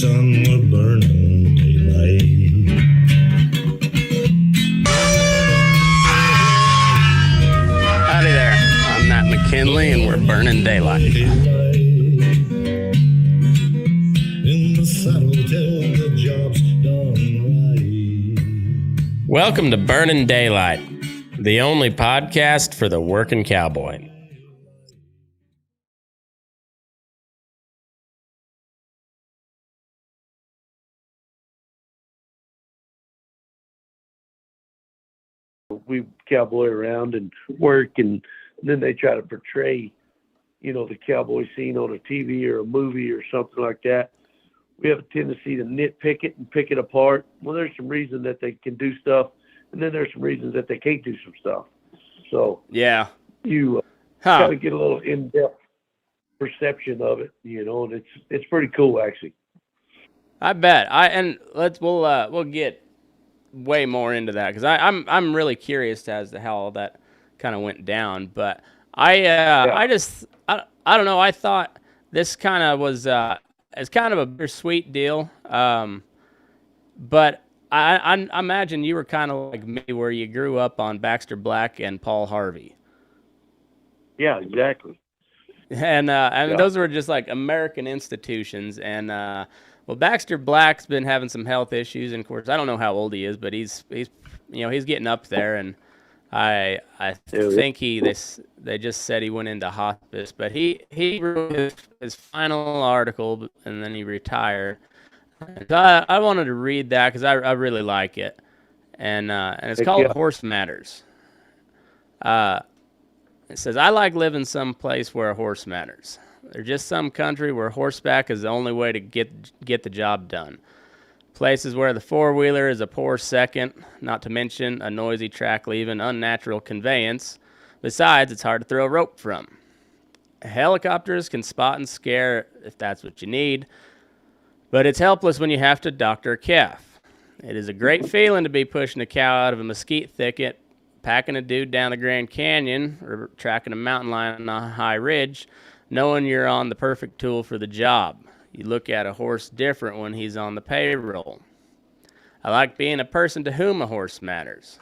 sun were burning daylight. Howdy there. I'm Matt McKinley, and we're burning daylight. In the saddle till the job's done right. Welcome to Burning Daylight, the only podcast for the working cowboy. We cowboy around and work, and then they try to portray, the cowboy scene on a TV or a movie or something like that. We have a tendency to nitpick it and pick it apart. Well, there's some reason that they can do stuff, and then there's some reasons that they can't do some stuff. So Yeah. you got to get a little in-depth perception of it, and it's pretty cool actually. I bet. We'll get way more into that because I'm really curious as to how all that kind of went down. But I don't know. I thought this kind of was it's kind of a bittersweet deal. But I imagine you were kind of like me, where you grew up on Baxter Black and Paul Harvey. Yeah, exactly. And those were just like American institutions. And well, Baxter Black's been having some health issues, and of course, I don't know how old he is, but he's getting up there. And I think they just said he went into hospice, but he wrote his final article and then he retired. So I wanted to read that because I really like it, and it's called Horse Matters. It says, I like living someplace where a horse matters. There's just some country where horseback is the only way to get the job done. Places where the four-wheeler is a poor second, not to mention a noisy track-leaving, unnatural conveyance. Besides, it's hard to throw a rope from. Helicopters can spot and scare if that's what you need, but it's helpless when you have to doctor a calf. It is a great feeling to be pushing a cow out of a mesquite thicket, packing a dude down the Grand Canyon, or tracking a mountain lion on a high ridge, knowing you're on the perfect tool for the job. You look at a horse different when he's on the payroll. I like being a person to whom a horse matters.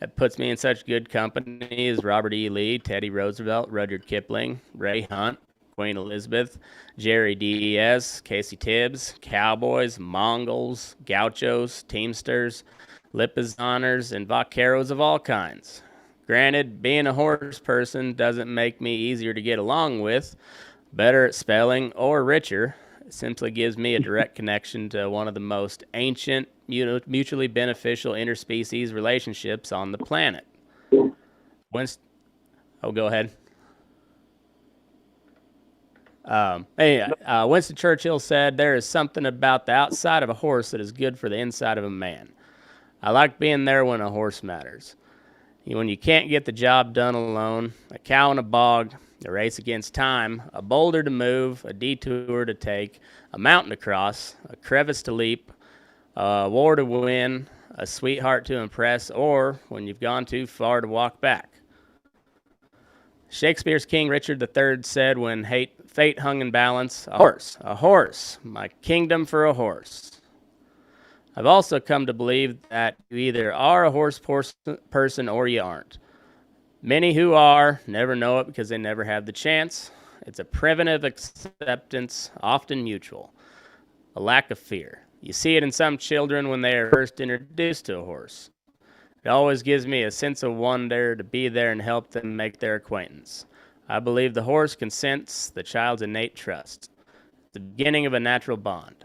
It puts me in such good company as Robert E. Lee, Teddy Roosevelt, Rudyard Kipling, Ray Hunt, Queen Elizabeth, Jerry Diaz, Casey Tibbs, cowboys, Mongols, gauchos, teamsters, Lipizaners, and vaqueros of all kinds. Granted, being a horse person doesn't make me easier to get along with, better at spelling, or richer. It simply gives me a direct connection to one of the most ancient, mutually beneficial interspecies relationships on the planet. Go ahead. Winston Churchill said, there is something about the outside of a horse that is good for the inside of a man. I like being there when a horse matters. When you can't get the job done alone, a cow in a bog, a race against time, a boulder to move, a detour to take, a mountain to cross, a crevice to leap, a war to win, a sweetheart to impress, or when you've gone too far to walk back. Shakespeare's King Richard III said when fate hung in balance, a horse, my kingdom for a horse. I've also come to believe that you either are a horse person or you aren't. Many who are never know it because they never have the chance. It's a primitive acceptance, often mutual, a lack of fear. You see it in some children when they are first introduced to a horse. It always gives me a sense of wonder to be there and help them make their acquaintance. I believe the horse can sense the child's innate trust. It's the beginning of a natural bond.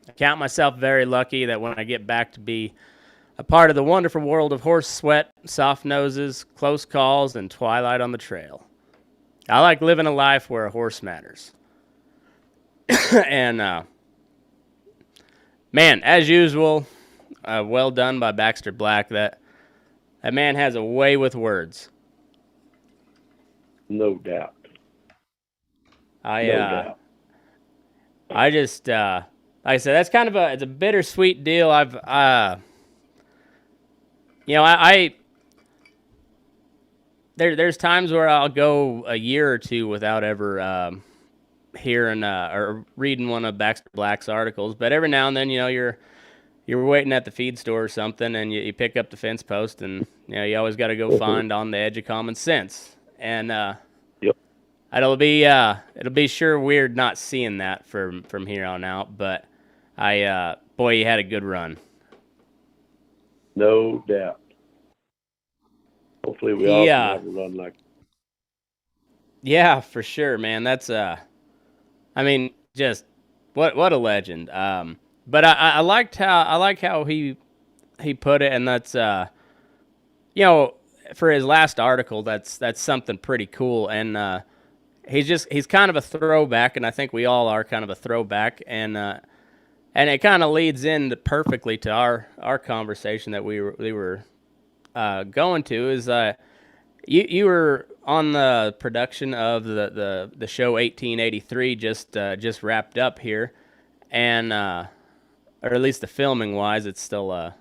I count myself very lucky that when I get back to be a part of the wonderful world of horse sweat, soft noses, close calls, and twilight on the trail. I like living a life where a horse matters. And, man, as usual, well done by Baxter Black. That man has a way with words. No doubt. No doubt. I just, like I said, that's kind of it's a bittersweet deal. There's times where I'll go a year or two without ever hearing or reading one of Baxter Black's articles, but every now and then, you're waiting at the feed store or something, and you pick up the fence post, and you always got to go find on the edge of common sense, and Yep. it'll be sure weird not seeing that from here on out, but boy, you had a good run. No doubt. Hopefully we all can have a run like. Yeah, for sure, man. That's I mean, just what a legend. But I like how he put it, and that's for his last article, that's something pretty cool, and he's kind of a throwback, and I think we all are kind of a throwback, and it kind of leads in perfectly to our conversation that we were going to is you were on the production of the show 1883 just wrapped up here, and or at least the filming wise, it's still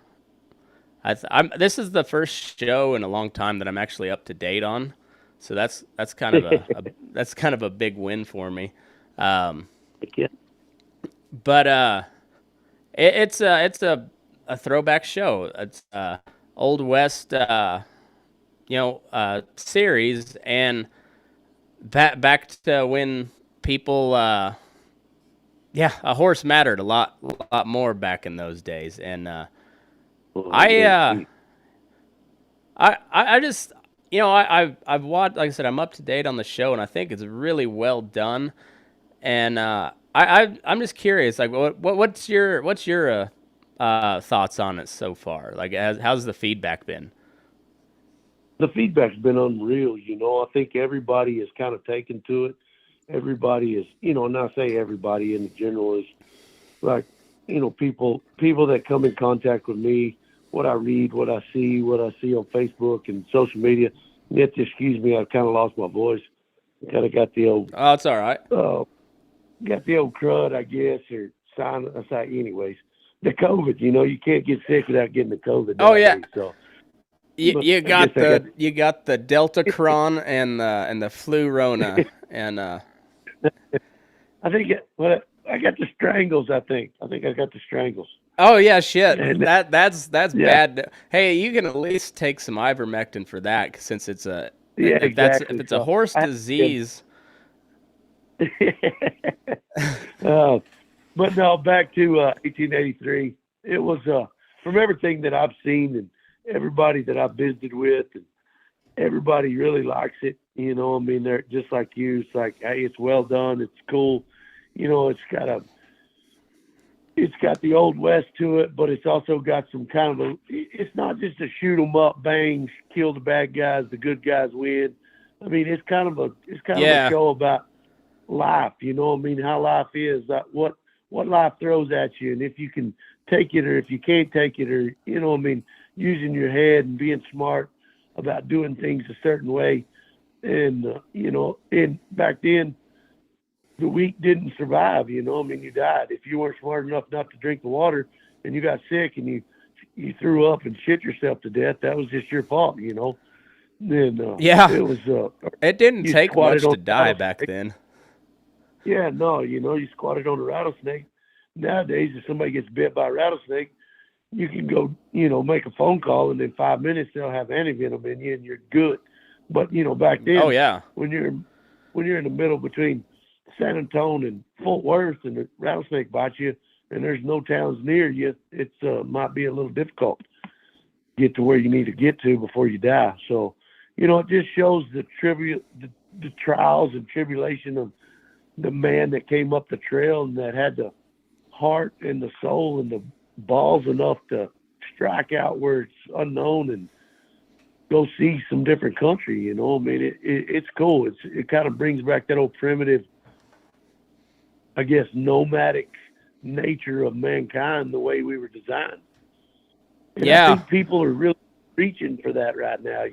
this is the first show in a long time that I'm actually up to date on, so that's kind of that's kind of a big win for me. Yeah. But it's a throwback show. It's Old West series, and back to when people a horse mattered a lot more back in those days, and I just I've watched, like I said, I'm up to date on the show, and I think it's really well done, and I'm just curious, like what's your thoughts on it so far? Like how's the feedback been? The feedback's been unreal. I think everybody has kind of taken to it. Everybody is, and I say everybody in general is like, people that come in contact with me, what I read, what I see on Facebook and social media. You have to excuse me, I've kind of lost my voice. Kind of got the old. Oh, it's all right. Got the old crud, I guess, or sign. Anyways, the COVID. You can't get sick without getting the COVID. Oh yeah. So. You got the Deltacron and the Flu-Rona and I think I got the strangles. I think I got the strangles. Oh yeah, shit. And, that's yeah. bad. Hey, you can at least take some ivermectin for that, since it's exactly. if it's a horse disease. But no, back to 1883. It was from everything that I've seen and everybody that I've visited with, and everybody really likes it. They're just like you. It's like, hey, it's well done. It's cool. It's got the Old West to it, but it's also got some kind of it's not just a shoot 'em up, bang, kill the bad guys, the good guys win. I mean, it's kind of a show about life. How life is, what life throws at you, and if you can take it or if you can't take it, or using your head and being smart about doing things a certain way. And and back then the weak didn't survive. You died if you weren't smart enough not to drink the water, and you got sick and you threw up and shit yourself to death. That was just your fault. Then it was it didn't take much to die back then. Yeah, no, you squatted on a rattlesnake. Nowadays, if somebody gets bit by a rattlesnake, you can go, make a phone call, and in 5 minutes they'll have antivenom in you, and you're good. But back then, oh yeah, when you're in the middle between San Antonio and Fort Worth, and the rattlesnake bites you, and there's no towns near you, it might be a little difficult to get to where you need to get to before you die. So, it just shows the trials and tribulation of the man that came up the trail and that had the heart and the soul and the balls enough to strike out where it's unknown and go see some different country. It's cool. It kind of brings back that old primitive, I guess, nomadic nature of mankind, the way we were designed. And yeah, I think people are really reaching for that right now,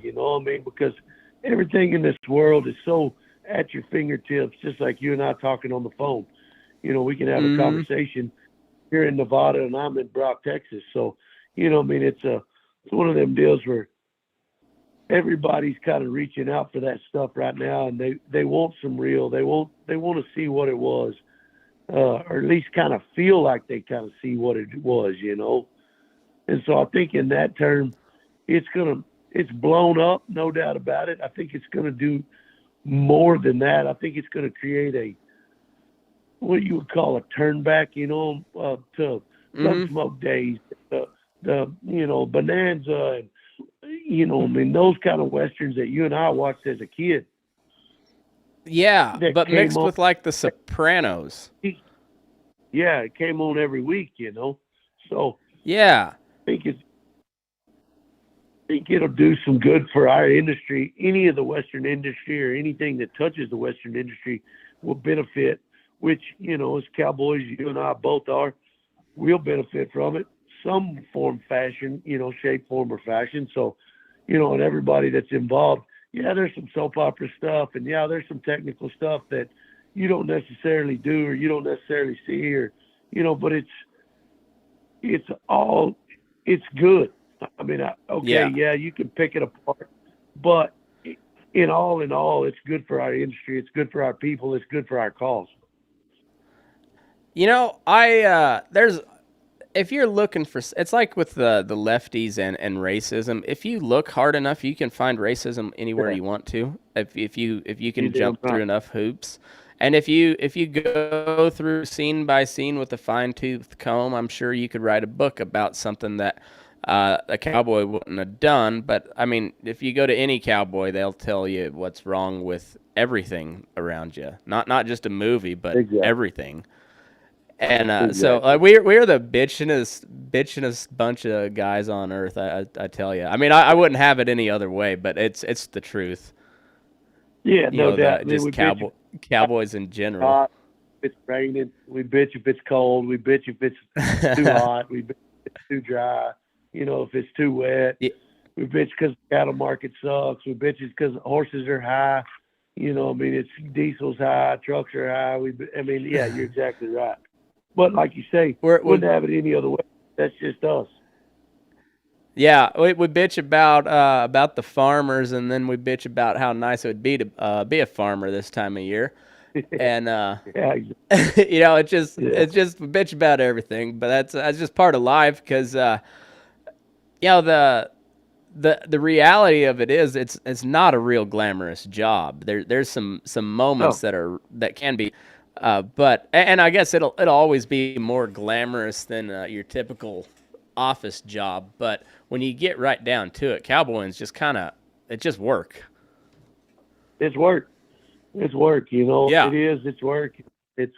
because everything in this world is so at your fingertips, just like you and I talking on the phone. We can have a conversation here in Nevada, and I'm in Brock, Texas. So, it's one of them deals where everybody's kind of reaching out for that stuff right now, and they want some real. They want to see what it was, or at least kind of feel like they kind of see what it was, you know. And so I think in that term, it's blown up, no doubt about it. I think it's gonna do more than that. I think it's gonna create what you would call a turn back, you know, to Gunsmoke days, the Bonanza, and I mean those kind of westerns that you and I watched as a kid. Yeah, but mixed with like the Sopranos. Yeah, it came on every week, you know. So yeah, I think it'll do some good for our industry. Any of the Western industry or anything that touches the Western industry will benefit, which, as cowboys, you and I both are, we'll benefit from it. Some form, fashion, shape, form, or fashion. So, and everybody that's involved, yeah, there's some soap opera stuff, and yeah, there's some technical stuff that you don't necessarily do or you don't necessarily see, or, but it's good. I mean, you can pick it apart, but in all, it's good for our industry. It's good for our people. It's good for our cause. If you're looking for, it's like with the lefties and racism. If you look hard enough, you can find racism anywhere you want to. If you can jump through enough hoops, and if you go through scene by scene with a fine-toothed comb, I'm sure you could write a book about something that a cowboy wouldn't have done. But I mean, if you go to any cowboy, they'll tell you what's wrong with everything around you. Not just a movie, but everything. And so we're the bitchinest bunch of guys on earth. I tell you. I mean, I wouldn't have it any other way, but it's the truth. Yeah, no doubt. Just cowboys in general. If it's raining, we bitch if it's cold. We bitch if it's too hot. We bitch if it's too dry. If it's too wet. Yeah. We bitch because the cattle market sucks. We bitch because horses are high. I mean, it's diesel's high, trucks are high. Yeah, you're exactly right. But like you say, we wouldn't have it any other way. That's just us. Yeah, we bitch about the farmers, and then we bitch about how nice it would be to be a farmer this time of year. And it's just we bitch about everything, but that's just part of life because the reality of it is it's not a real glamorous job. There's some moments that can be. But I guess it'll always be more glamorous than your typical office job. But when you get right down to it, cowboying's just it's just work. It's work. It's work. Yeah. It is. It's work. It's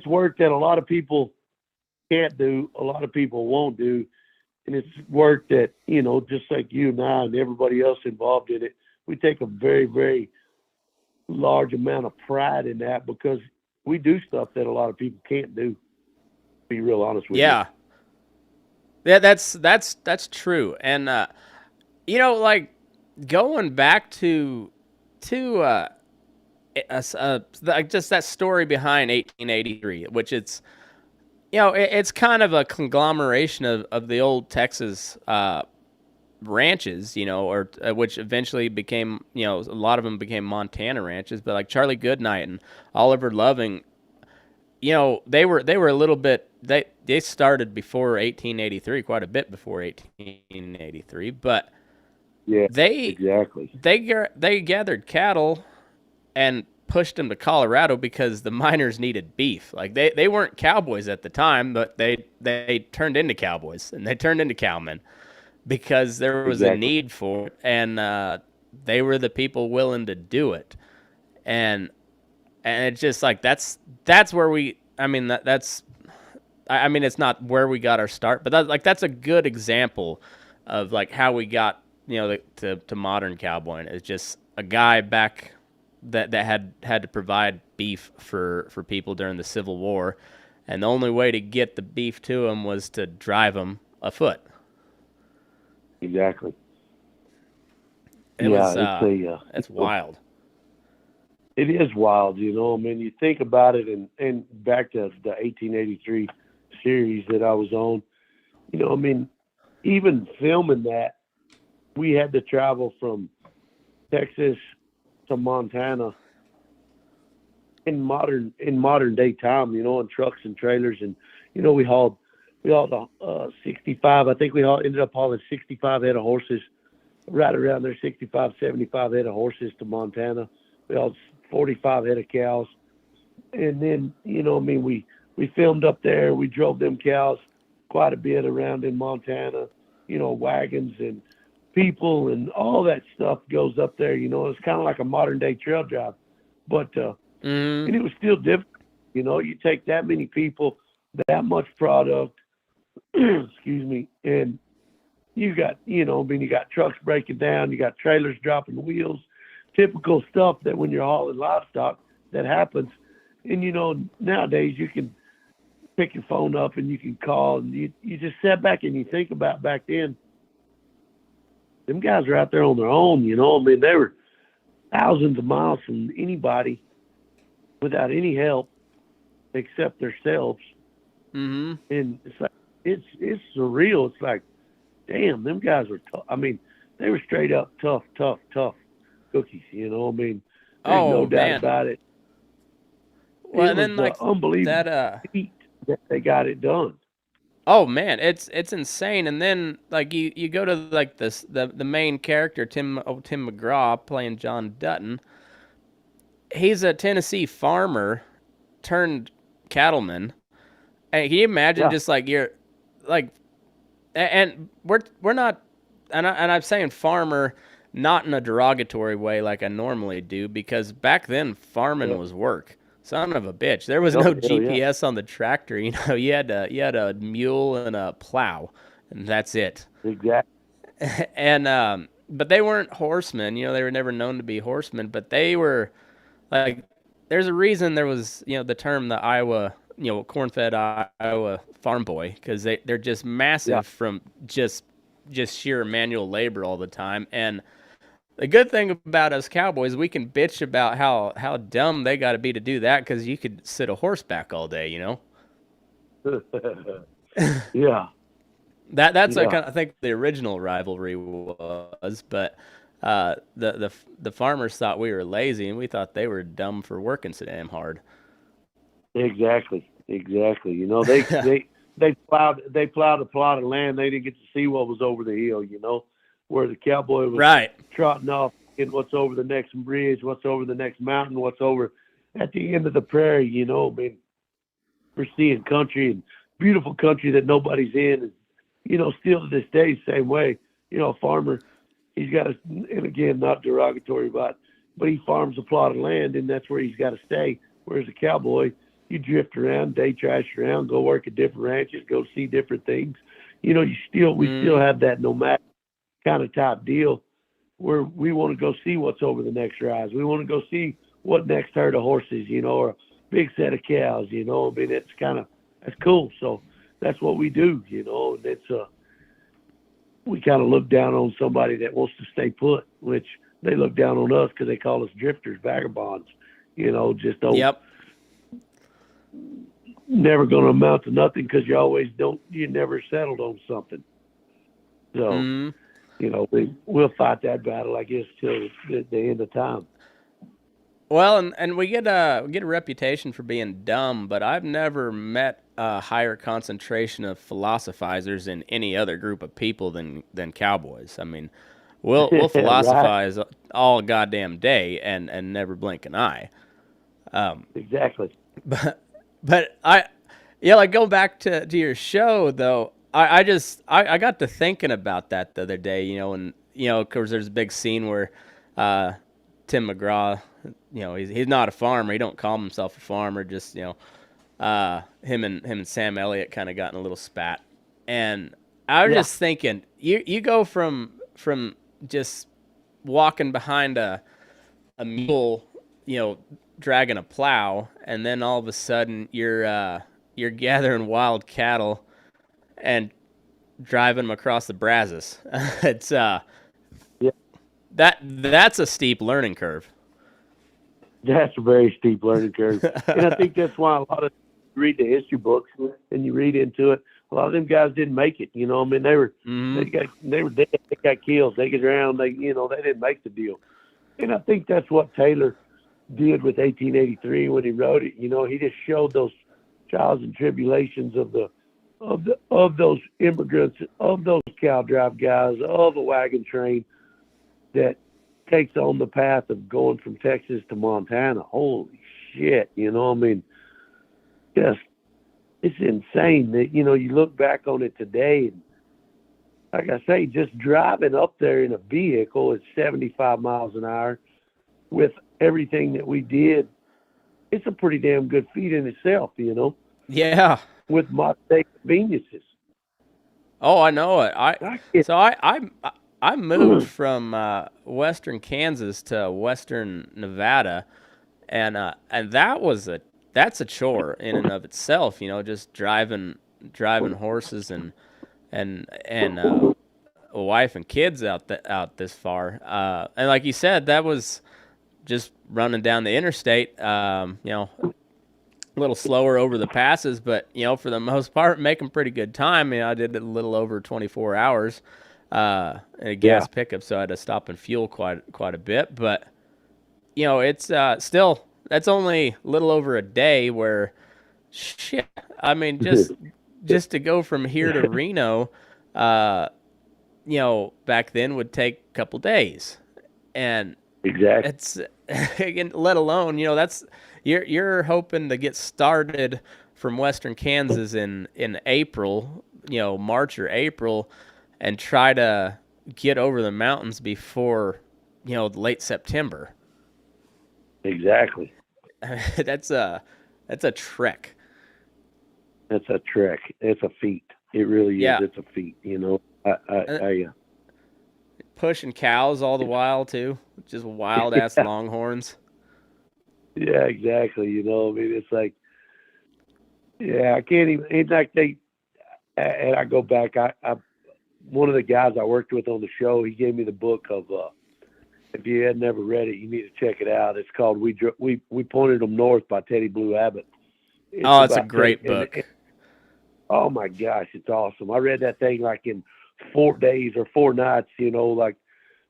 work that a lot of people can't do. A lot of people won't do, and it's work that just like you and I and everybody else involved in it, we take a very, very large amount of pride in that because we do stuff that a lot of people can't do. To be real honest with you. Yeah, that's true. And like going back to just that story behind 1883, which it's it's kind of a conglomeration of the old Texas ranches, or which eventually became, a lot of them became Montana ranches, but like Charlie Goodnight and Oliver Loving, they were a little bit, they started before 1883, quite a bit before 1883, but yeah, they gathered cattle and pushed them to Colorado because the miners needed beef. Like they weren't cowboys at the time, but they turned into cowboys and they turned into cowmen because there was a need for it, and they were the people willing to do it. And it's just like that's where we. I mean that's. I mean it's not where we got our start, but that's a good example of like how we got to modern cowboying. It's just a guy back that had to provide beef for people during the Civil War, and the only way to get the beef to them was to drive them afoot. Exactly. It's wild. It is wild, I mean, you think about it, and back to the 1883 series that I was on, I mean, even filming that, we had to travel from Texas to Montana in modern day time, in trucks and trailers, and we hauled 65. I think ended up hauling 65 head of horses, right around there, 65, 75 head of horses to Montana. We hauled 45 head of cows, and then we filmed up there. We drove them cows quite a bit around in Montana, wagons and people and all that stuff goes up there. It's kind of like a modern day trail drive, but and it was still different. You take that many people, that much product, excuse me, and you got, you got trucks breaking down, you got trailers dropping wheels, typical stuff that when you're hauling livestock that happens. And nowadays you can pick your phone up and you can call, and you just sit back and you think about back then. Them guys were out there on their own, they were thousands of miles from anybody without any help except themselves. Mm-hmm. And it's like, it's surreal. It's like, damn, them guys were tough. They were straight up tough cookies, there's no doubt about it. Well, it and then was unbelievable that they got it done. Oh man, it's insane. And then like you go to like the main character, Tim McGraw playing John Dutton. He's a Tennessee farmer turned cattleman. And can you imagine just like you're like, and we're not, and I'm saying farmer not in a derogatory way like I normally do, because back then farming was work. Son of a bitch. There was no GPS on the tractor. You had a mule and a plow, and that's it. Exactly. And but they weren't horsemen. They were never known to be horsemen, but they were like, there's a reason there was, the term the Iowa, corn-fed Iowa farm boy, because they're just massive from just sheer manual labor all the time. And the good thing about us cowboys, we can bitch about how dumb they got to be to do that, because you could sit a horseback all day, Yeah. That's like I think the original rivalry was, but the farmers thought we were lazy, and we thought they were dumb for working so damn hard. Exactly. They plowed a plot of land. They didn't get to see what was over the hill, where the cowboy was trotting off in what's over the next bridge, what's over the next mountain, what's over at the end of the prairie. We're seeing country, and beautiful country that nobody's in. And, still to this day, same way, a farmer, he's got and again, not derogatory, but he farms a plot of land, and that's where he's got to stay. Whereas a cowboy, you drift around, day trash around, go work at different ranches, go see different things. We still have that nomadic kind of type deal where we want to go see what's over the next rise. We want to go see what next herd of horses, or a big set of cows, that's cool. So that's what we do, and it's, we kind of look down on somebody that wants to stay put, which they look down on us because they call us drifters, vagabonds, just don't. Yep. Never going to amount to nothing because you never settled on something. So, we'll fight that battle, I guess, till the end of time. Well, and we get a reputation for being dumb, but I've never met a higher concentration of philosophizers in any other group of people than cowboys. We'll philosophize all goddamn day and never blink an eye. Exactly. But like going back to your show though, I got to thinking about that the other day, and of course there's a big scene where Tim McGraw, he's not a farmer, he don't call himself a farmer, just him and Sam Elliott kind of got in a little spat. And I was just thinking, you go from just walking behind a mule, dragging a plow, and then all of a sudden you're gathering wild cattle and driving them across the Brazos. It's that's a steep learning curve. That's a very steep learning curve. And I think that's why a lot of you read the history books and you read into it. a lot of them guys didn't make it. You know, I mean, they were dead, they got killed, they got drowned, they didn't make the deal. And I think that's what Taylor did with 1883 when he wrote it. You know, he just showed those trials and tribulations of those immigrants, of those cow drive guys, of the wagon train that takes on the path of going from Texas to Montana. Holy shit, you know, I mean, just, it's insane that, you know, you look back on it today, and like I say, just driving up there in a vehicle at 75 miles an hour with everything that we did, it's a pretty damn good feat in itself, you know? Yeah. With modern day conveniences. Oh, I know it. I moved from western Kansas to western Nevada, and that's a chore in and of itself. You know, just driving horses and a wife and kids out this far. And like you said, that was just running down the interstate. You know, a little slower over the passes, but you know, for the most part, making pretty good time. You know, I did it a little over 24 hours in a gas pickup, so I had to stop and fuel quite a bit. But you know, it's still, that's only a little over a day. Where shit, I mean, just to go from here to Reno, you know, back then would take a couple days, and exactly, it's again, let alone, you know, that's you're hoping to get started from western Kansas in April, you know, March or April, and try to get over the mountains before, you know, late September. Exactly. That's a trek. That's a trek. It's a feat. It really is. Yeah. It's a feat. You know, pushing cows all the while too, just wild ass longhorns. Yeah, exactly. You know, I mean, it's like, yeah, I can't even. It's like and I go back. I one of the guys I worked with on the show, he gave me the book of. If you had never read it, you need to check it out. It's called "We Pointed Them North" by Teddy Blue Abbott. It's a great book. Oh my gosh, it's awesome. I read that thing like in 4 days or 4 nights. You know, like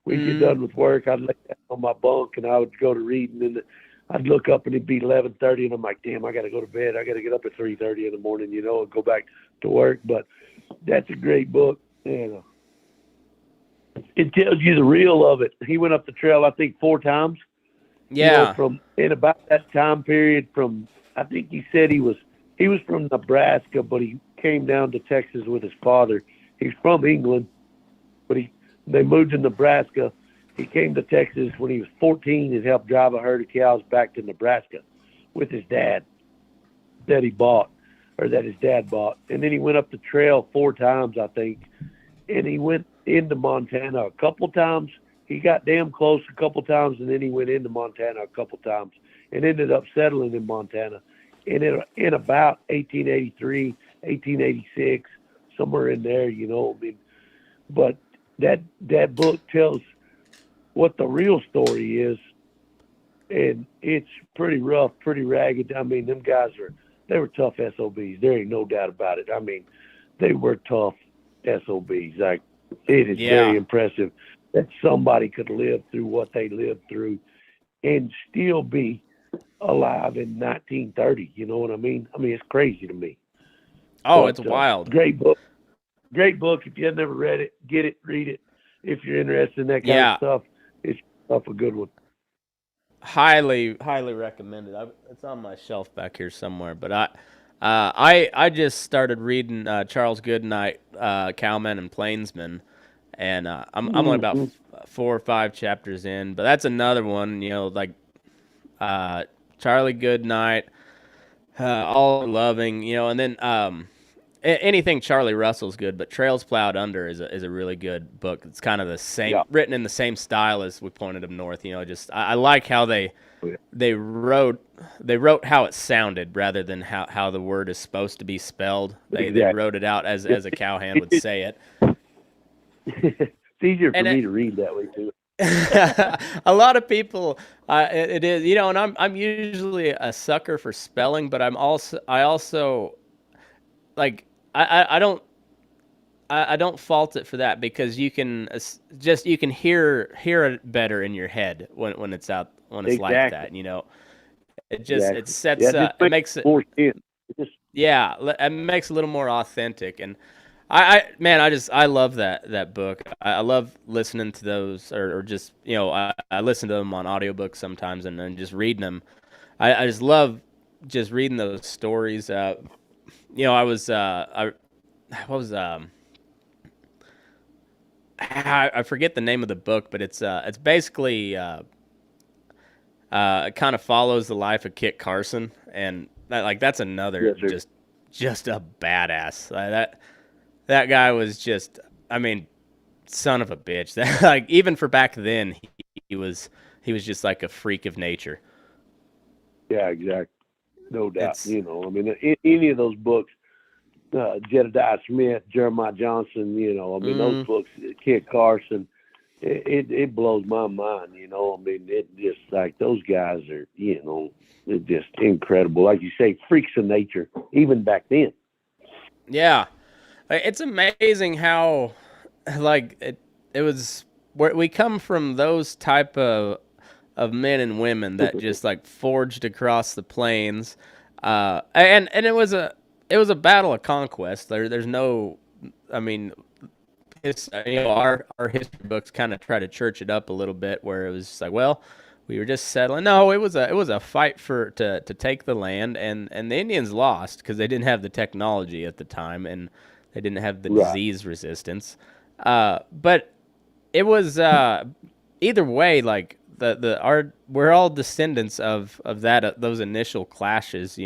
we'd get done with work, I'd lay down on my bunk and I would go to read, and then I'd look up and it'd be 11:30, and I'm like, damn, I got to go to bed. I got to get up at 3:30 in the morning, you know, and go back to work. But that's a great book. You know, it tells you the real of it. He went up the trail, I think, 4 times. Yeah. You know, in about that time period, I think he said he was from Nebraska, but he came down to Texas with his father. He's from England, but they moved to Nebraska. He came to Texas when he was 14 and helped drive a herd of cows back to Nebraska with his dad that his dad bought. And then he went up the trail 4 times, I think, and he went into Montana a couple times. He got damn close a couple times, and then he went into Montana a couple times and ended up settling in Montana in about 1883, 1886, somewhere in there, you know. I mean, but that book tells what the real story is, and it's pretty rough, pretty ragged. I mean, them guys they were tough SOBs. There ain't no doubt about it. I mean, they were tough SOBs. Like, it is very impressive that somebody could live through what they lived through and still be alive in 1930. You know what I mean? I mean, it's crazy to me. Oh, But, it's wild. Great book. Great book. If you have never read it, get it, read it. If you're interested in that kind of stuff, it's a good one. Highly recommended. It's on my shelf back here somewhere. But I just started reading Charles Goodnight, Cowmen and Plainsmen, and I'm only about 4 or 5 chapters in. But that's another one, you know, like Charlie Goodnight, All Loving, you know, and then anything Charlie Russell's good, but Trails Plowed Under is a really good book. It's kind of the same, written in the same style as We Pointed Them North. You know, just I like how they wrote how it sounded rather than how the word is supposed to be spelled. They wrote it out as a cowhand would say it. It's easier for me to read that way too. A lot of people, it is, you know, and I'm usually a sucker for spelling, but I also like, I don't I don't fault it for that because you can you can hear it better in your head when it's out when it's like Exactly. that. You know, it Exactly. Yeah, sets it just it makes makes it more sense. It just yeah it makes it a little more authentic. And man, I love that book. I love listening to those or just I listen to them on audiobooks sometimes and then just reading them. I just love just reading those stories. I was I what was I forget the name of the book, but it's basically it kind of follows the life of Kit Carson, and that's another yes, sir. just a badass. That guy was just, I mean, son of a bitch. That like even for back then, he was he was just like a freak of nature. Yeah, exactly. No doubt. It's You know, I mean, any of those books, Jedediah Smith, Jeremiah Johnson. You know, I mean, those mm, books, Kit Carson. It blows my mind. You know, I mean, it just like those guys are. You know, they're just incredible. Like you say, freaks of nature, even back then. yeah, it's amazing how like it was where we come from those type of men and women that just like forged across the plains, and it was a battle of conquest. There's no, I mean, it's our history books kind of try to church it up a little bit, where it was just like, well, we were just settling. No, it was a fight for to take the land, and the Indians lost because they didn't have the technology at the time, and they didn't have the Right. disease resistance. But it was either way, like the our we're all descendants of that those initial clashes,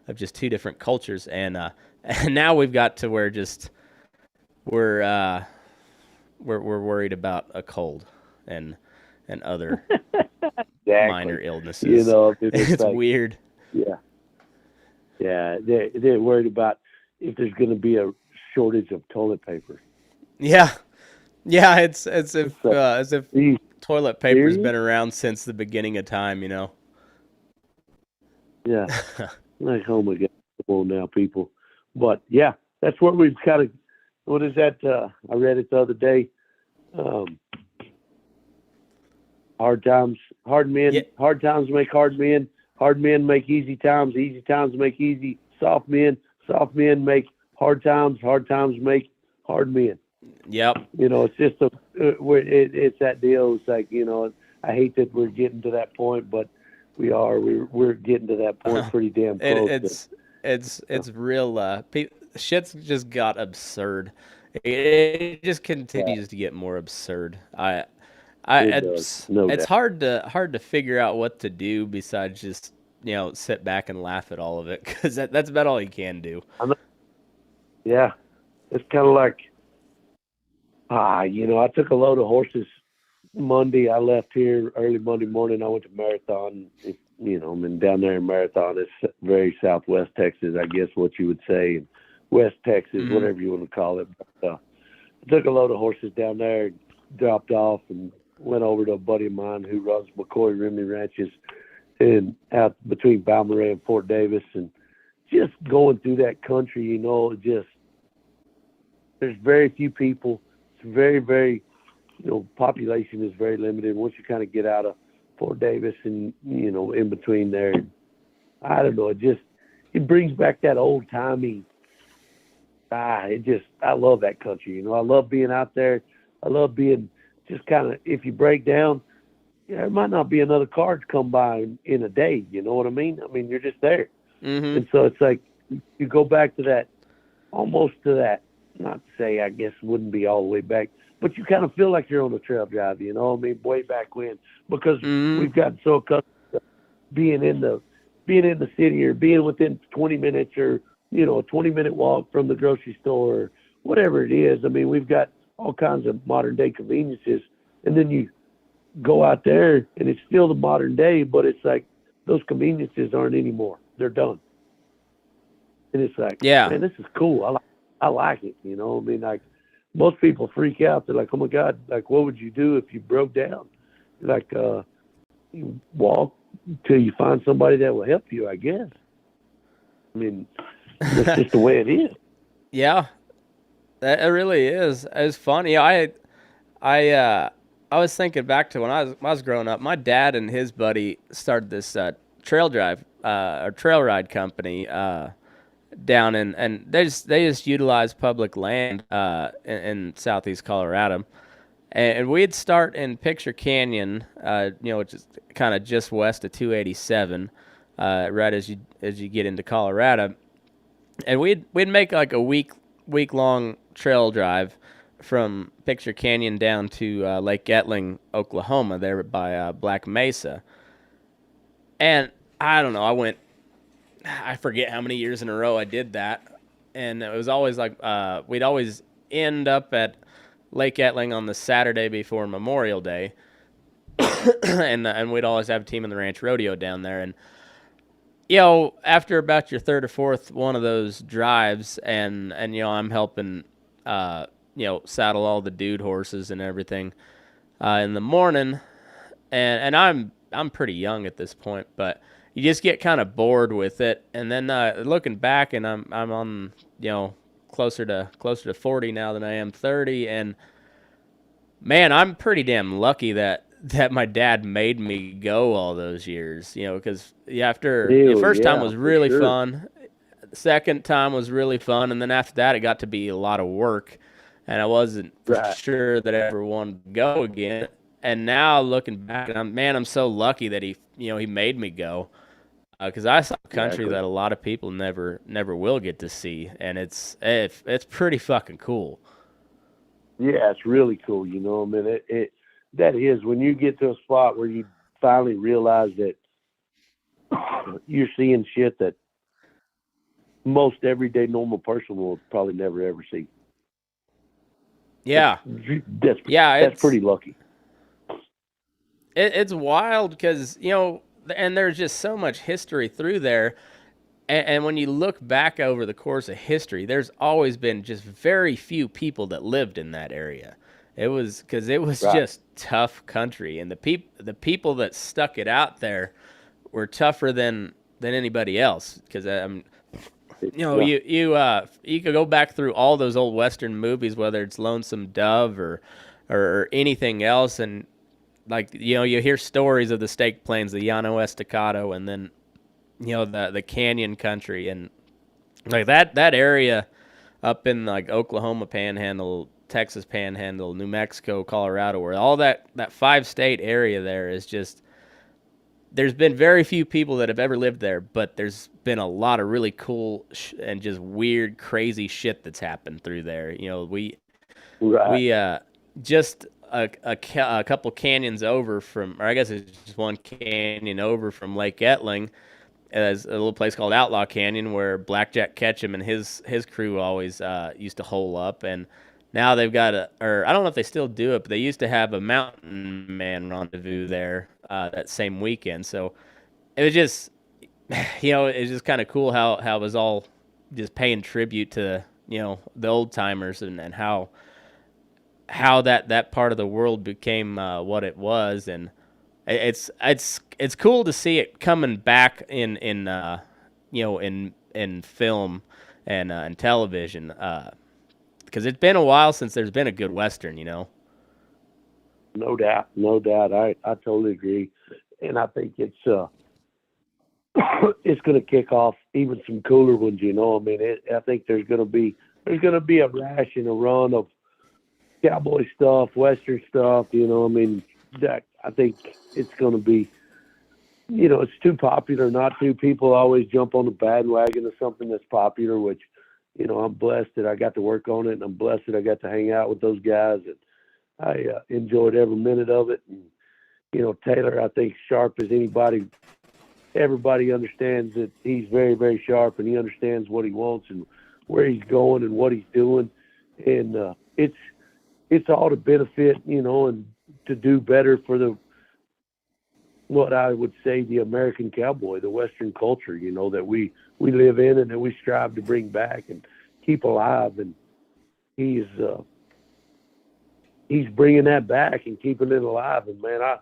of just two different cultures, and and now we've got to where just we're uh, we're worried about a cold and other minor Exactly. You illnesses. know, it's It's like, weird. yeah, yeah. They're worried about if there's going to be a shortage of toilet paper. Yeah, yeah. It's It's like, as if are you toilet paper's serious? been around since the beginning of time. Yeah. Like, oh my God, come on now, people. But yeah, that's what we've kind of. What is that? I read it the other day. Um, hard times, Yeah, hard times make hard men make easy times make soft men make hard times make hard men. yep. You know, it's just it's that deal. It's like, you know, I hate that we're getting to that point, but we are. We're getting to that point pretty damn It, close. it's real. Shit's just got absurd. It just Yeah, continues to get more absurd. it does, no It's doubt. hard to figure out what to do besides just sit back and laugh at all of it because that's about all you can do. I know, yeah, it's kind of like you know, I took a load of horses Monday. I left here early Monday morning. I went to Marathon. You know, I'm down there in Marathon. It's very Southwest Texas, I guess what you would say, and West Texas, Mm, whatever you want to call it. But, I took a load of horses down there, dropped off, and went over to a buddy of mine who runs McCoy Rimney Ranches and out between Balmorhea and Fort Davis, and just going through that country. You know, just there's very few people. It's very, you know, population is very limited. Once you kind of get out of Fort Davis and, you know, in between there, I don't know. It brings back that old timey. I love that country. You know, I love being out there. I love being just kind of, if you break down, there might not be another car to come by in a day. You know what I mean? I mean, you're just there. mm-hmm. And so it's like, you go back to that, almost to that, not to say, I guess wouldn't be all the way back, but you kind of feel like you're on a trail drive, you know what I mean, way back when, because Mm-hmm. we've gotten so accustomed to being in the city or being within 20 minutes or, you know, a 20-minute walk from the grocery store or whatever it is. I mean, we've got all kinds of modern day conveniences, and then you go out there and it's still the modern day, but it's like those conveniences aren't anymore. They're done. And it's like, Yeah. man, this is cool. I like it. You know, I mean, like most people freak out. They're like, oh my God, like what would you do if you broke down? Like, you walk till you find somebody that will help you. I guess. I mean, that's just the way it is. Yeah, that it really is. It's funny. I I was thinking back to when I was growing up. My dad and his buddy started this trail drive or trail ride company down in, and they just utilize public land in southeast Colorado. And we'd start in Picture Canyon, which is kind of just west of 287, right as you get into Colorado, and we'd make like a week long trail drive from Picture Canyon down to Lake Etling, Oklahoma, there by Black Mesa. And I don't know, I forget how many years in a row I did that, and it was always like we'd always end up at Lake Etling on the Saturday before Memorial Day, and we'd always have a team in the ranch rodeo down there. And after about your third or fourth one of those drives, and I'm helping, saddle all the dude horses and everything in the morning, and I'm pretty young at this point, but you just get kind of bored with it. And then looking back, and I'm on closer to 40 now than I am 30, and man, I'm pretty damn lucky that my dad made me go all those years, because after the first time was really fun, the second time was really fun, and then after that it got to be a lot of work, and I wasn't for sure that I ever wanted to go again. And now looking back, I'm so lucky that he made me go, because I saw a country that a lot of people never will get to see, and it's pretty fucking cool. Yeah, it's really cool. I mean, it that is when you get to a spot where you finally realize that you're seeing shit that most everyday normal person will probably never ever see. Yeah, that's pretty lucky. It's wild because and there's just so much history through there. And when you look back over the course of history, there's always been just very few people that lived in that area. It was because it was just tough country, and the people that stuck it out there were tougher than anybody else. Because you could go back through all those old Western movies, whether it's Lonesome Dove or anything else, and like you hear stories of the Stake Plains, the Llano Estacado, and then the canyon country, and like that area up in like Oklahoma Panhandle, Texas Panhandle, New Mexico, Colorado, where all that 5-state area there is just, there's been very few people that have ever lived there, but there's been a lot of really cool and just weird, crazy shit that's happened through there. We just a couple canyons over from, or I guess it's just one canyon over from Lake Etling, as a little place called Outlaw Canyon, where Blackjack Ketchum and his crew always used to hole up. And now they've got or I don't know if they still do it, but they used to have a mountain man rendezvous there that same weekend. So it was just, it was just kind of cool how it was all just paying tribute to, the old timers, and how that part of the world became what it was. And it's cool to see it coming back in film and television, because it's been a while since there's been a good Western. No doubt. I totally agree, and I think it's it's going to kick off even some cooler ones. I mean, I think there's going to be a rash and a run of cowboy stuff, Western stuff. I mean, I think it's going to be, it's too popular not to. People always jump on the bandwagon of something that's popular, which, I'm blessed that I got to work on it, and I'm blessed that I got to hang out with those guys, and I enjoyed every minute of it. And, Taylor, I think, sharp as anybody. Everybody understands that he's very, very sharp, and he understands what he wants and where he's going and what he's doing. And it's all to benefit, and to do better for what I would say the American cowboy, the Western culture, that we live in and that we strive to bring back and keep alive. And he's bringing that back and keeping it alive. And man, I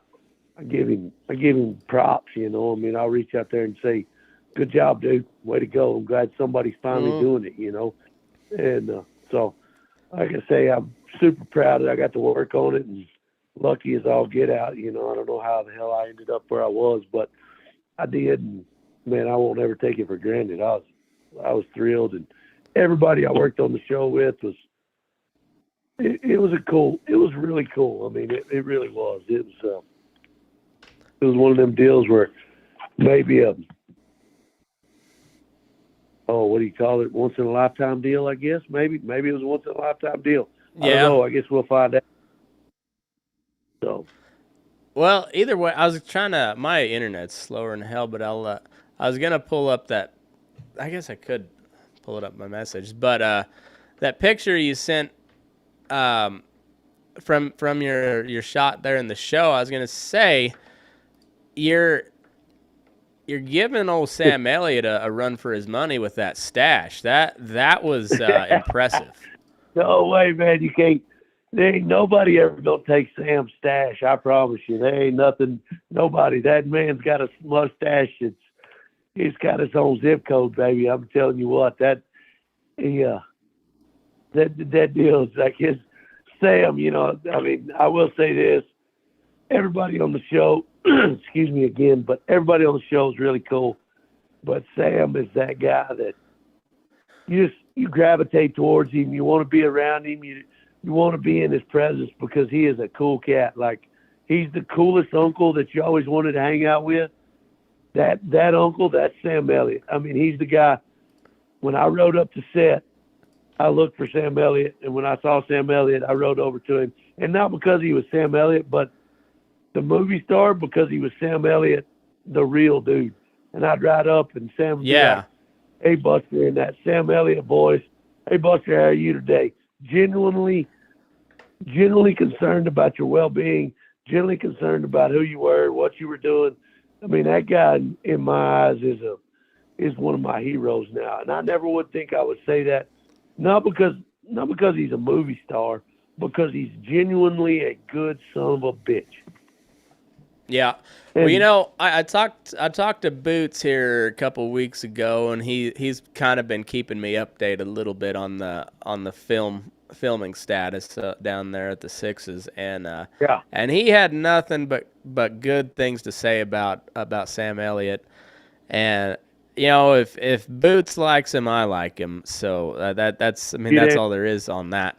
give him props. I mean, I'll reach out there and say, good job, dude. Way to go. I'm glad somebody's finally doing it. And so, like I say, I'm super proud that I got to work on it, and lucky as all get out. You know, I don't know how the hell I ended up where I was, but I did. And man, I won't ever take it for granted. I was thrilled, and everybody I worked on the show with was. It was it was really cool. I mean, it really was. It was one of them deals where maybe what do you call it? Once in a lifetime deal, I guess. Maybe it was a once in a lifetime deal. I don't know. I guess we'll find out. So, Well, either way, I was trying to. My internet's slower than hell, but I was gonna pull up that. I guess I could pull it up my message, but that picture you sent from your shot there in the show, I was gonna say you're giving old Sam Elliott a run for his money with that stash. That was impressive. no way, man. You can't. There ain't nobody ever gonna take Sam's stash. I promise you. There ain't nothing. Nobody. That man's got a mustache. He's got his own zip code, baby. I'm telling you what. That deal is like his Sam. You know. I mean, I will say this. Everybody on the show, excuse me again, but everybody on the show is really cool. But Sam is that guy that you gravitate towards him. You want to be around him. You want to be in his presence because he is a cool cat. Like, he's the coolest uncle that you always wanted to hang out with. That uncle, that's Sam Elliott. I mean, he's the guy. When I rode up to set, I looked for Sam Elliott, and when I saw Sam Elliott, I rode over to him. And not because he was Sam Elliott, but the movie star, because he was Sam Elliott, the real dude. And I'd ride up, and Sam would be like, hey, Buster, in that Sam Elliott voice, hey, Buster, how are you today? Genuinely concerned about your well-being, genuinely concerned about who you were, what you were doing. I mean, that guy, in my eyes, is one of my heroes now. And I never would think I would say that, not because he's a movie star, because he's genuinely a good son of a bitch. Yeah. Well, you know, I talked to Boots here a couple weeks ago, and he's kind of been keeping me updated a little bit on the filming status down there at the Sixes, and and he had nothing but good things to say about Sam Elliott. And you know, if Boots likes him, I like him. So that's all there is on that.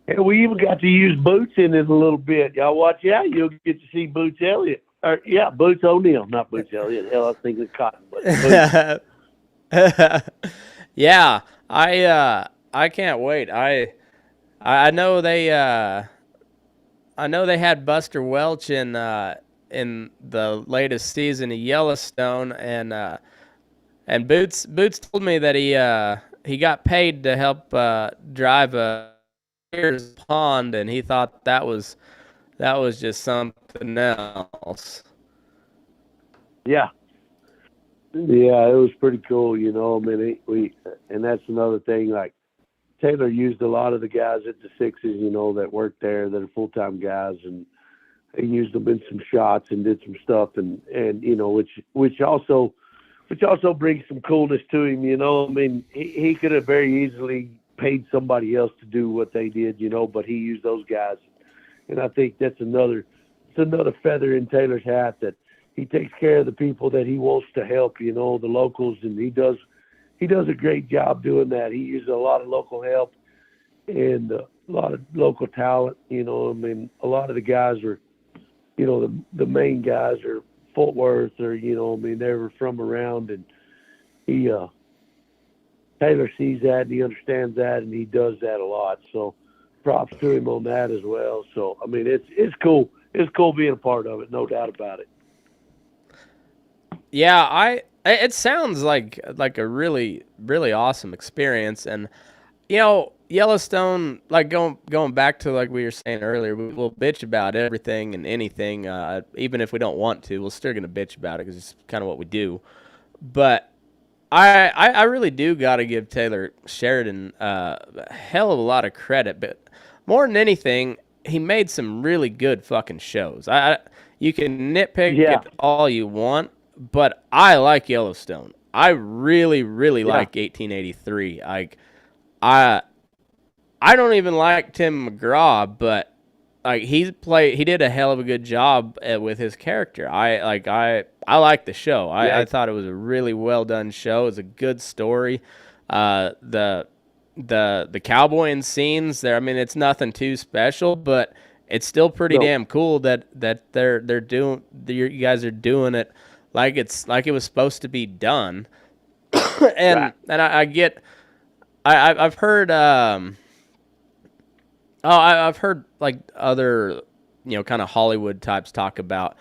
And we even got to use Boots in it a little bit. Y'all watch out. You'll get to see Boots Elliott. Boots O'Neill, not Boots Elliott. Hell, I was thinking Cotton. But yeah, I can't wait. I know they had Buster Welch in the latest season of Yellowstone, and Boots told me that he got paid to help drive a pond, and he thought that was just something else. Yeah, it was pretty cool, you know. I mean, and that's another thing. Like, Taylor used a lot of the guys at the Sixes, you know, that worked there, that are full-time guys, and he used them in some shots and did some stuff, and you know, which also brings some coolness to him, you know. I mean, he could have very easily paid somebody else to do what they did, you know, but he used those guys. And I think that's another feather in Taylor's hat, that he takes care of the people that he wants to help, you know, the locals, and he does a great job doing that. He uses a lot of local help and a lot of local talent, you know. I mean, a lot of the guys are, you know, the main guys are Fort Worth, or, you know, I mean, they were from around, and Taylor sees that and he understands that, and he does that a lot. So props to him on that as well. So, I mean, it's cool. It's cool being a part of it, no doubt about it. Yeah, it sounds like a really, really awesome experience. And, you know, Yellowstone, like going back to like we were saying earlier, we'll bitch about everything and anything, even if we don't want to. We're still going to bitch about it because it's kind of what we do. But I really do got to give Taylor Sheridan a hell of a lot of credit. But more than anything, he made some really good fucking shows. You can nitpick it all you want, but I like Yellowstone. I really, really like 1883. Like, I don't even like Tim McGraw, but like he did a hell of a good job with his character. I like the show. I thought it was a really well done show. It was a good story. The cowboying scenes there. I mean, it's nothing too special, but it's still pretty damn cool that they're doing. You guys are doing it like it was supposed to be done. And I get. I've heard. I've heard like other, kind of Hollywood types talk about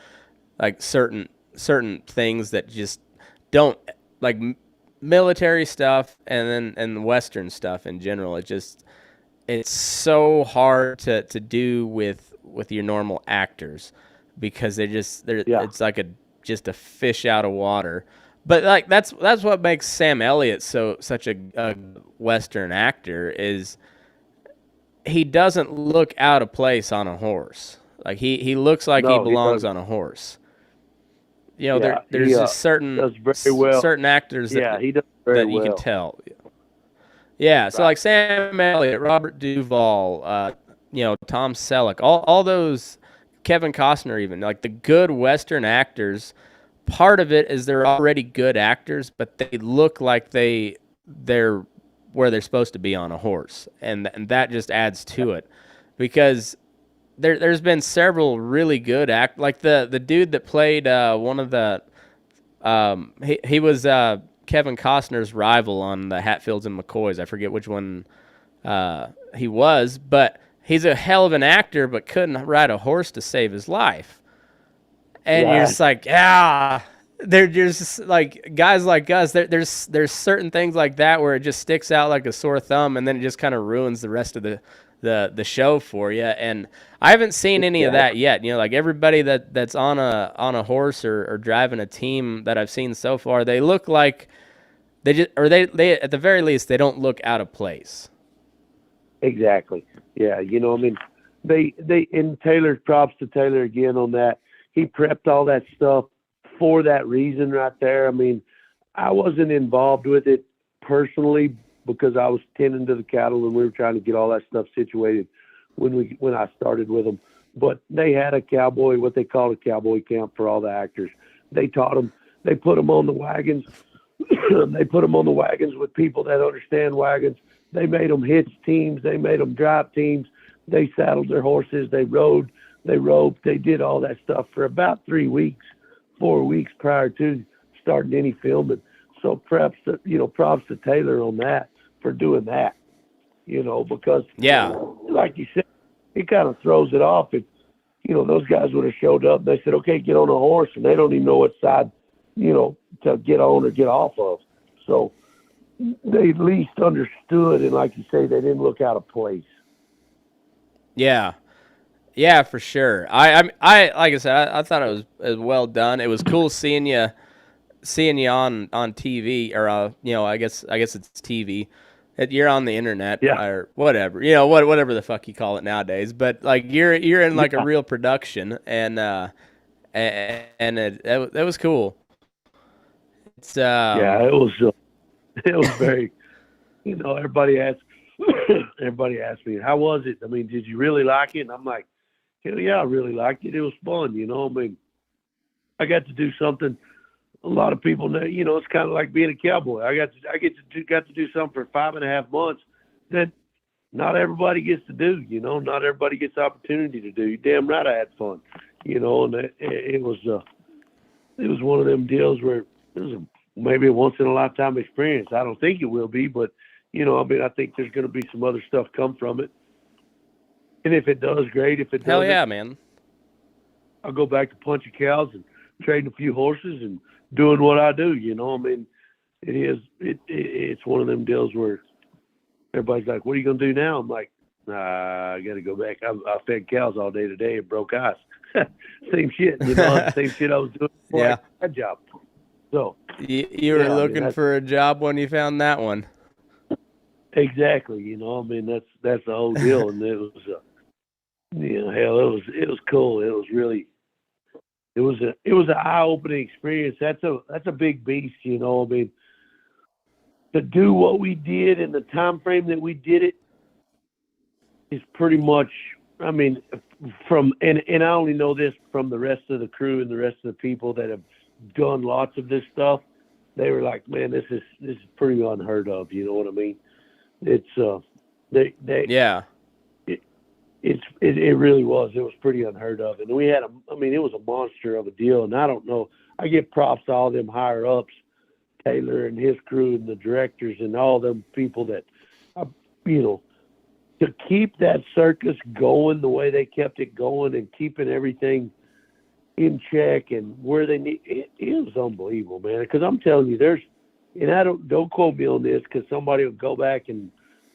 like certain things that just don't like military stuff and Western stuff in general. It's so hard to do with your normal actors because it's like just a fish out of water. But like that's what makes Sam Elliott such a Western actor is he doesn't look out of place on a horse. Like he looks like he belongs on a horse. There's just certain actors that he does very you can tell. Yeah, so like Sam Elliott, Robert Duvall, Tom Selleck, all those, Kevin Costner even, like the good Western actors, part of it is they're already good actors, but they look like they're where they're supposed to be on a horse, and that just adds to it, because there's been several really good like the dude that played one of the he was Kevin Costner's rival on the Hatfields and McCoys. I forget which one he was, but he's a hell of an actor, but couldn't ride a horse to save his life. And you're just like, they're just like guys like us. There's certain things like that where it just sticks out like a sore thumb, and then it just kind of ruins the rest of the show for you. And I haven't seen any of that yet. Like everybody that's on a horse or driving a team that I've seen so far, they look like they at the very least they don't look out of place. Exactly. Yeah. I mean, they and Taylor, props to Taylor again on that. He prepped all that stuff for that reason right there. I mean, I wasn't involved with it personally because I was tending to the cattle and we were trying to get all that stuff situated when I started with them. But they had what they called a cowboy camp for all the actors. They taught them, they put them on the wagons. They put them on the wagons with people that understand wagons. They made them hitch teams. They made them drive teams. They saddled their horses. They rode. They roped. They did all that stuff for about 4 weeks prior to starting any filming. So props to Taylor on that for doing that, because like you said, it kind of throws it off if, those guys would have showed up and they said, okay, get on a horse, and they don't even know what side, to get on or get off of. So they at least understood, and like you say, they didn't look out of place. Yeah. Yeah, for sure. I like I said, I thought it was well done. It was cool seeing you on TV, or I guess it's TV. You're on the internet or whatever, whatever the fuck you call it nowadays. But like you're in like a real production, and it was cool. It's it was very, everybody asked me, how was it? I mean, did you really like it? And I'm like, hell yeah, I really liked it. It was fun, I mean, I got to do something a lot of people know, it's kind of like being a cowboy. I got to do something for 5.5 months that not everybody gets to do, not everybody gets the opportunity to do. You're damn right I had fun, and it was one of them deals where it was maybe a once in a lifetime experience. I don't think it will be, but I think there's going to be some other stuff come from it. And if it does, great. If it doesn't, hell yeah, man. I'll go back to punching cows and trading a few horses and doing what I do. I mean, it's one of them deals where everybody's like, what are you going to do now? I'm like, I got to go back. I fed cows all day today and broke ice. Same shit, same shit I was doing before I got that job. So you were looking for a job when you found that one. Exactly. I mean, that's the whole deal. And it was, it was cool. It was really, it was an eye-opening experience. That's a big beast. I mean, to do what we did in the time frame that we did it is pretty much, I mean, and I only know this from the rest of the crew and the rest of the people that have done lots of this stuff. They were like, man, this is pretty unheard of. You know what I mean? It's Yeah. It really was. It was pretty unheard of, and we had it was a monster of a deal. And I don't know. I give props to all them higher ups, Taylor and his crew, and the directors, and all them people that, to keep that circus going the way they kept it going and keeping everything in check and where they need it was unbelievable, man. Because I'm telling you, and I don't quote me on this because somebody will go back and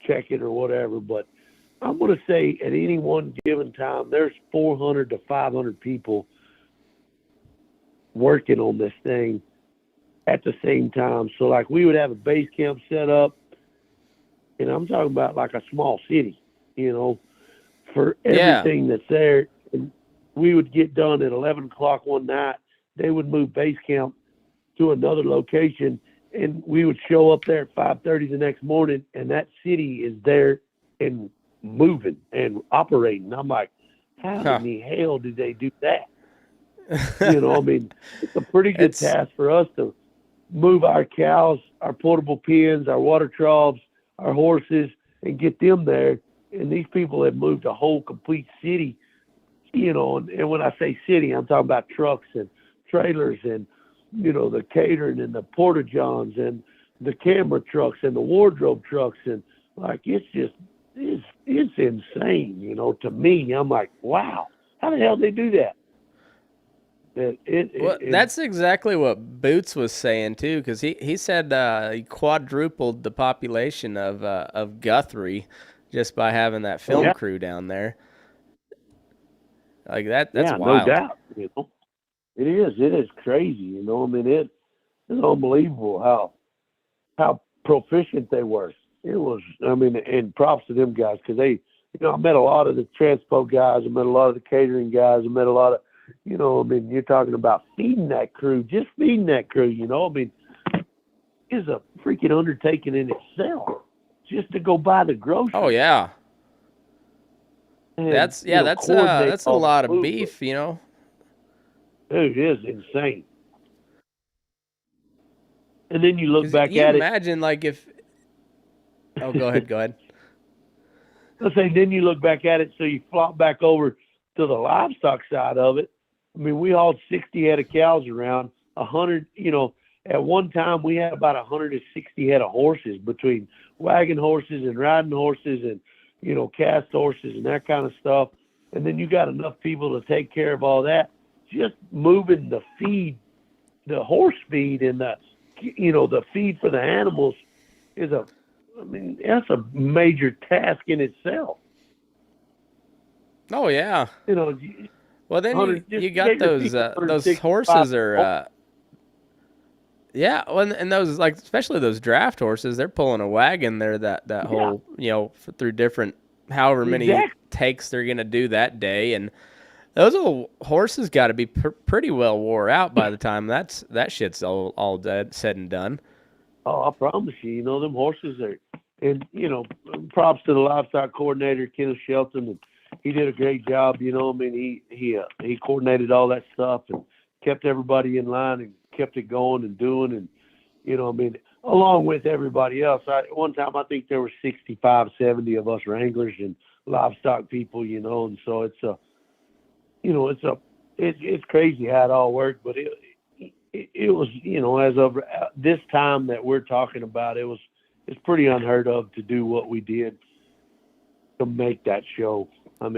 check it or whatever, but I'm going to say at any one given time, there's 400 to 500 people working on this thing at the same time. So, like, we would have a base camp set up, and I'm talking about like a small city, for everything that's there. And we would get done at 11 o'clock one night. They would move base camp to another location, and we would show up there at 5:30 the next morning, and that city is there and moving and operating. I'm like, how in the hell did they do that? It's a pretty good task for us to move our cows, our portable pens, our water troughs, our horses, and get them there. And these people have moved a whole complete city, and when I say city, I'm talking about trucks and trailers and, the catering and the porta-johns and the camera trucks and the wardrobe trucks. And like, it's insane, to me. I'm like, wow, how the hell did they do that? That's exactly what Boots was saying too, because he said he quadrupled the population of Guthrie just by having that film crew down there. Like that's wild. No doubt. It is crazy. It's unbelievable how proficient they were. It was, and props to them guys, because they, I met a lot of the transpo guys, I met a lot of the catering guys, I met a lot of, you're talking about feeding that crew, just feeding that crew, is a freaking undertaking in itself, just to go buy the groceries. Oh yeah. And, that's a lot of beef, Dude, it is insane. And then you look back at it. Imagine like if. Oh, go ahead. Let's say then you look back at it, so you flop back over to the livestock side of it. We hauled 60 head of cows around, 100, at one time we had about 160 head of horses between wagon horses and riding horses and, cast horses and that kind of stuff. And then you got enough people to take care of all that. Just moving the feed, the horse feed and the feed for the animals is that's a major task in itself. Oh yeah. Well, then you got those horses are. Yeah, well, and those especially those draft horses, they're pulling a wagon there that whole through different however many takes they're gonna do that day, and those little horses got to be pretty well wore out by the time that shit's all dead, said and done. Oh, I promise you, them horses are, and props to the livestock coordinator, Kenneth Shelton, and he did a great job. He coordinated all that stuff and kept everybody in line and kept it going and doing, and along with everybody else. One time I think there were 65, 70 of us wranglers and livestock people, and so it's crazy how it all worked, but it was, as of this time that we're talking about, it's pretty unheard of to do what we did to make that show. I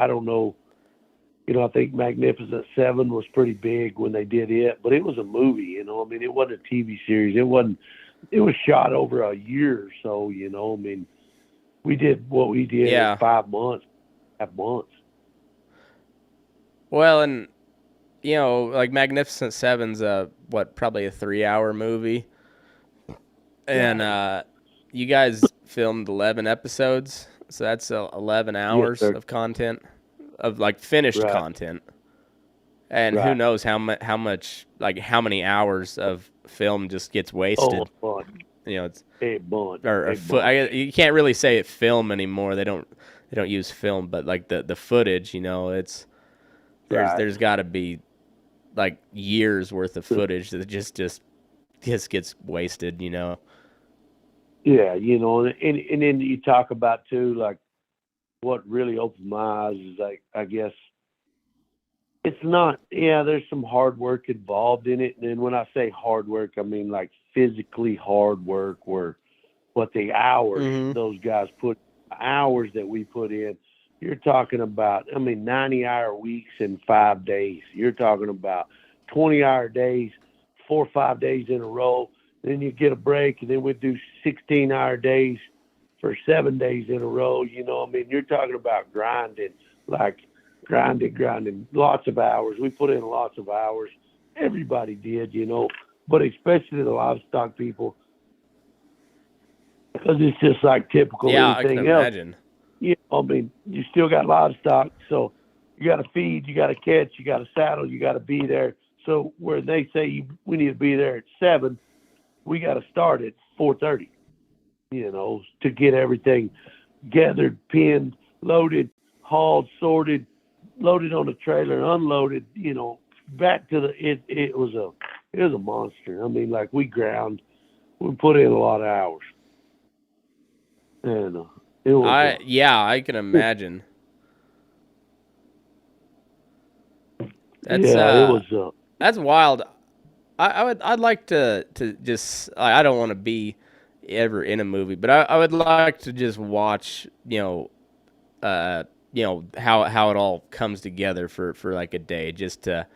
don't know, I think Magnificent Seven was pretty big when they did it, but it was a movie, it wasn't a TV series. It was shot over a year or so, we did what we did in 5 months. Well, and like Magnificent Seven's probably a 3-hour movie, and you guys filmed 11 episodes, so that's 11 hours of content, of finished content, and who knows how much how many hours of film just gets wasted. it's a bunch. or you can't really say it film anymore. They don't use film, but like the footage, it's there's got to be like years worth of footage that just gets wasted. Yeah, and then you talk about too, like what really opened my eyes is like, I guess it's not. Yeah, there's some hard work involved in it, and when I say hard work, I mean like physically hard work, where what the hours those guys put, hours that we put in. You're talking about, 90-hour weeks in 5 days. You're talking about 20-hour days, 4 or 5 days in a row. Then you get a break, and then we do 16-hour days for 7 days in a row. You're talking about grinding, lots of hours. We put in lots of hours. Everybody did, but especially the livestock people, because it's just like typical anything else. Imagine. You still got livestock, so you got to feed, you got to catch, you got to saddle, you got to be there. So where they say we need to be there at 7, we got to start at 4:30. To get everything gathered, pinned, loaded, hauled, sorted, loaded on the trailer, unloaded. Back to it was a monster. We ground, we put in a lot of hours, and it was. I can imagine. It was. That's wild. I'd like to just, I don't want to be ever in a movie, but I would like to just watch, how it all comes together for like a day, just to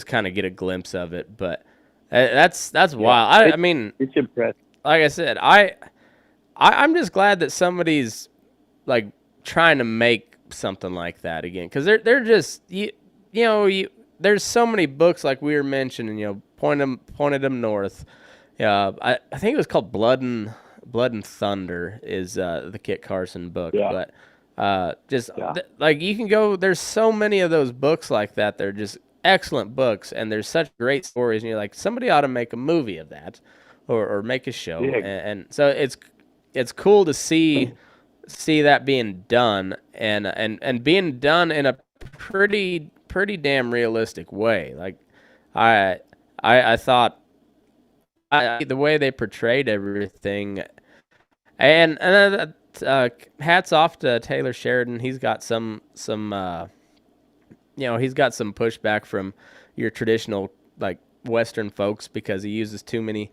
kind of get a glimpse of it. But that's wild. It's impressive. Like I said, I'm just glad that somebody's like trying to make something like that again, because they're just there's so many books like we were mentioning, pointed them north. I think it was called Blood and Thunder is the Kit Carson book. Yeah. But like you can go. There's so many of those books like that. They're just excellent books, and there's such great stories. And you're like, somebody ought to make a movie of that, or make a show. Yeah. And so it's cool to see that being done, and being done in a pretty damn realistic way. Like I thought the way they portrayed everything, and hats off to Taylor Sheridan. He's got some he's got some pushback from your traditional like Western folks, because he uses too many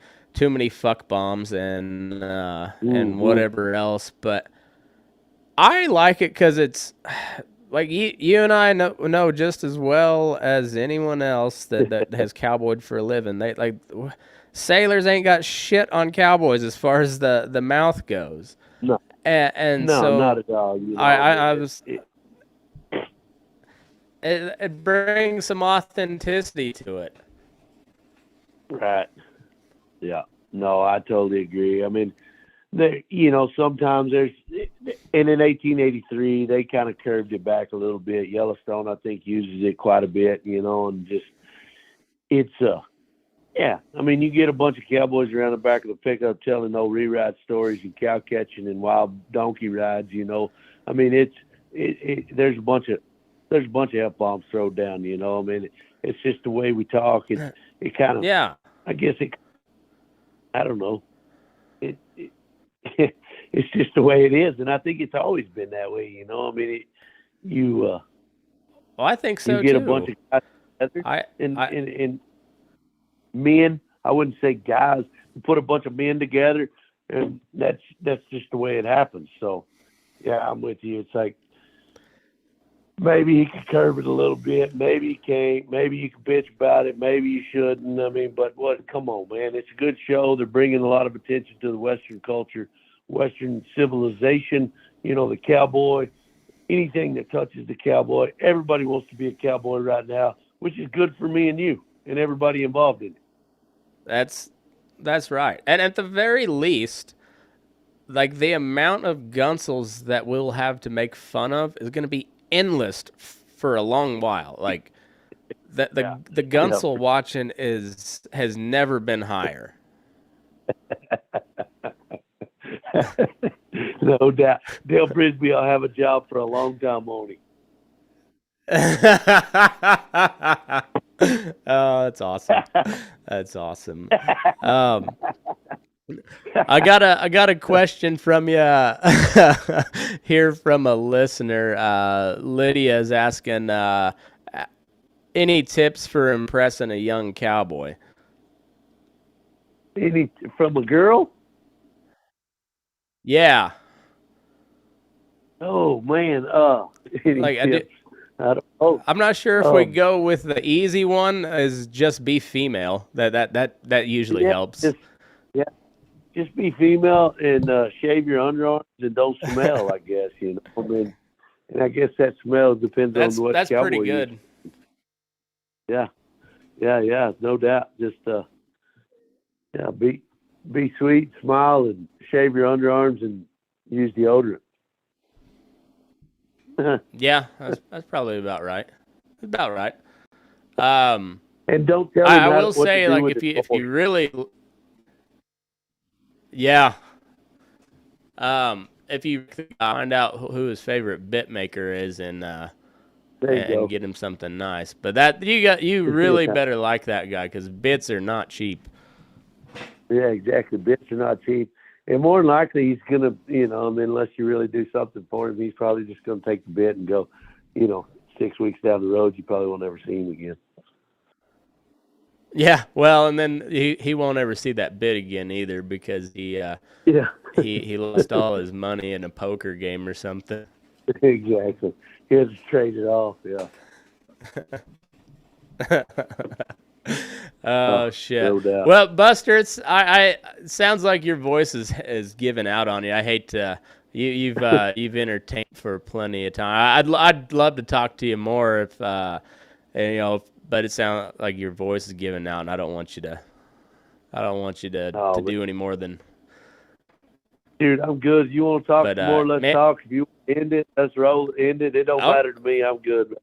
fuck bombs and whatever else. But I like it because it's like you and I know just as well as anyone else that has cowboyed for a living. They like sailors ain't got shit on cowboys as far as the mouth goes. No, and no, so not at all. I was. It brings some authenticity to it. Right. Yeah. No, I totally agree. Sometimes there's, and in 1883, they kind of curved it back a little bit. Yellowstone, I think, uses it quite a bit, and just, it's, you get a bunch of cowboys around the back of the pickup telling old re-ride stories and cow catching and wild donkey rides, there's a bunch of F-bombs thrown down, it's just the way we talk. It kind of, I guess I don't know. It's just the way it is, and I think it's always been that way. Well, I think so you get too. A bunch of guys together, and men. I wouldn't say guys. You put a bunch of men together, and that's just the way it happens. So, yeah, I'm with you. It's like maybe he could curve it a little bit. Maybe he can't. Maybe you can bitch about it. Maybe you shouldn't. But what? Come on, man. It's a good show. They're bringing a lot of attention to the Western culture, Western civilization. The cowboy. Anything that touches the cowboy. Everybody wants to be a cowboy right now, which is good for me and you and everybody involved in it. That's right. And at the very least, like the amount of gunsels that we'll have to make fun of is going to be endless for a long while. Like the gunsel watching has never been higher. No doubt. Dale Brisby will have a job for a long time, won't he? Oh, that's awesome. That's awesome. Um, I got a question from you here from a listener. Lydia is asking, any tips for impressing a young cowboy? Any from a girl? Yeah, Oh man, any like tips? I don't know. I'm not sure if we Um, go with the easy one, is just be female. That usually yeah, helps. yeah, just be female and shave your underarms and don't smell. I guess I mean, and I guess that smell depends on what That's pretty cowboy you. good. Yeah, yeah, no doubt. Just yeah, be sweet, smile, and shave your underarms and use deodorant. Yeah, that's probably about right. About right. Um, And don't tell him I will what to say, do like, with his if horse. you really, yeah, if you find out who his favorite bit maker is There you and go. get him something nice. But you really Yeah. better like that guy because bits are not cheap. Yeah, exactly. Bits are not cheap. And more than likely, he's going to, I mean, unless you really do something for him, he's probably just going to take the bit and go, 6 weeks down the road, you probably won't ever see him again. Yeah, well, and then he won't ever see that bit again either because Yeah, he lost all his money in a poker game or something. exactly. He has to trade it off. Yeah. Oh shit! No doubt. Well, Buster, it sounds like your voice is giving out on you. I hate to you've entertained for plenty of time. I'd love to talk to you more if but it sounds like your voice is giving out, and I don't want you to Oh, do any more than. dude, I'm good. You want to talk But, more? Let's man, talk. If you end it, let's roll. End it. It don't Oh. matter to me. I'm good.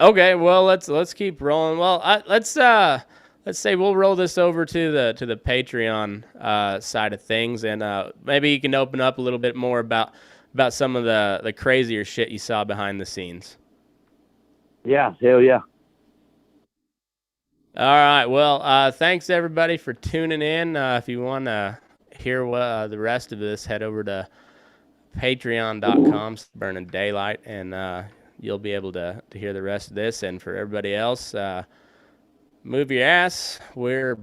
Okay, well let's keep rolling. Well, let's say we'll roll this over to the Patreon side of things, and maybe you can open up a little bit more about some of the crazier shit you saw behind the scenes. Yeah, hell yeah. All right. Well, thanks everybody for tuning in. If you want to hear the rest of this, head over to patreon.com/burning daylight, and you'll be able to hear the rest of this. And for everybody else, move your ass. We're